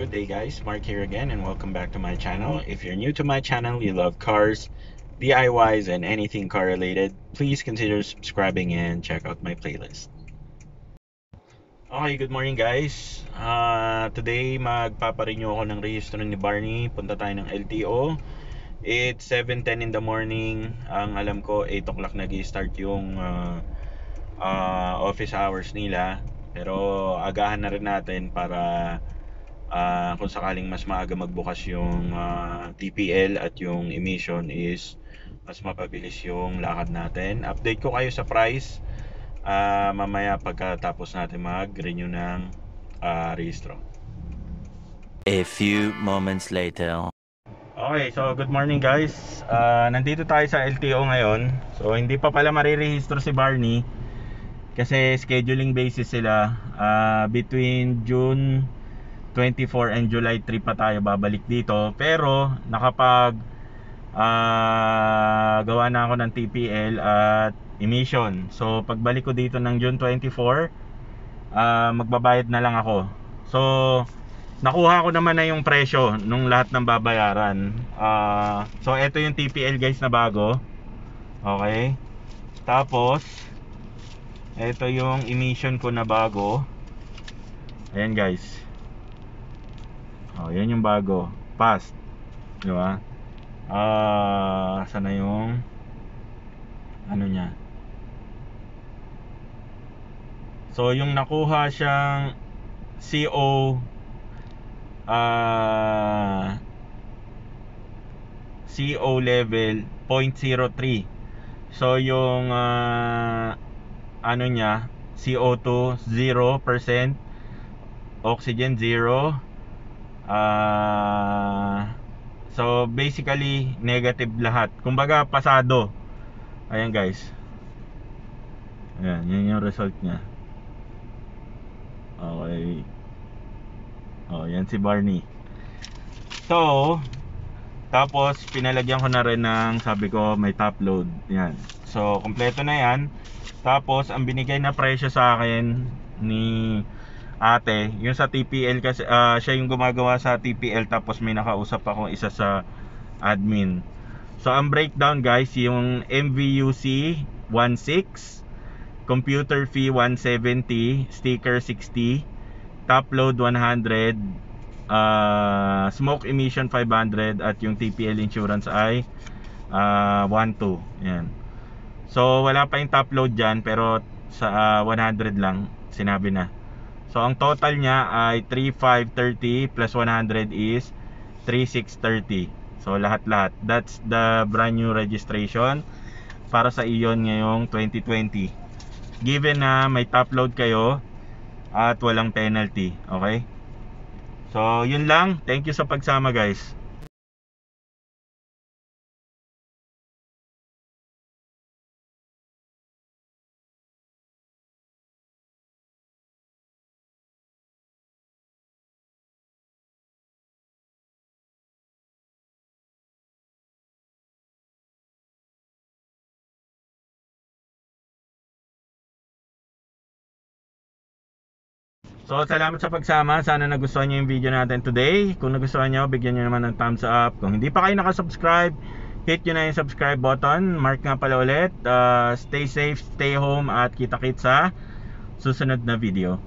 Good day guys, Mark here again and welcome back to my channel. If you're new to my channel, you love cars, DIYs, and anything car related, please consider subscribing and check out my playlist. Okay, good morning guys. Today magpaparenew ako ng rehistro ni Barney. Punta tayo ng LTO. It's 7:10 in the morning. Ang alam ko 8 o'clock nag-i-start yung office hours nila. Pero agahan na rin natin para kung sakaling mas maaga magbukas yung TPL at yung emission is mas mapabilis yung lakad natin. Update ko kayo sa price mamaya pagkatapos natin mag-renew ng rehistro. A few moments later. Okay, so good morning guys. Nandito tayo sa LTO ngayon. So hindi pa pala marirehistro si Barney kasi scheduling basis sila. Between June 24 and July 3 pa tayo babalik dito. Pero nakapag gawa na ako ng TPL at emission. So pagbalik ko dito ng June 24, magbabayad na lang ako. So nakuha ko naman na yung presyo nung lahat ng babayaran. So ito yung TPL guys na bago. Okay. Tapos ito yung emission ko na bago. Ayan guys. Yan yung bago. Fast. Di ba? Sana yung ano niya. So yung nakuha siyang CO level 0.03. So yung ano niya, CO2 0%, oxygen 0. So basically negative lahat. Kumbaga pasado. Ayan guys. Ayan, yun yung result niya. Okay. Yan si Barney. So tapos pinalagyan ko na rin ng, sabi ko, may top load. Yan. So kompleto na yan. Tapos ang binigay na presyo sa akin ni ate, yung sa TPL kasi siya yung gumagawa sa TPL, tapos may nakausap ako isa sa admin. So ang breakdown guys, yung MVUC 16, computer fee 170, sticker 60, top load 100, smoke emission 500, at yung TPL insurance ay 12. Yan. So wala pa yung top load dyan, pero sa 100 lang sinabi na. So ang total niya ay 3,530 plus 100 is 3,630. So lahat-lahat. That's the brand new registration para sa Eon ngayong 2020. Given na may top load kayo at walang penalty. Okay? So yun lang. Thank you sa pagsama guys. So salamat sa pagsama. Sana nagustuhan nyo yung video natin today. Kung nagustuhan nyo, bigyan nyo naman ng thumbs up. Kung hindi pa kayo nakasubscribe, hit nyo na yung subscribe button. Mark nga pala ulit. Stay safe, stay home, at kita-kits sa susunod na video.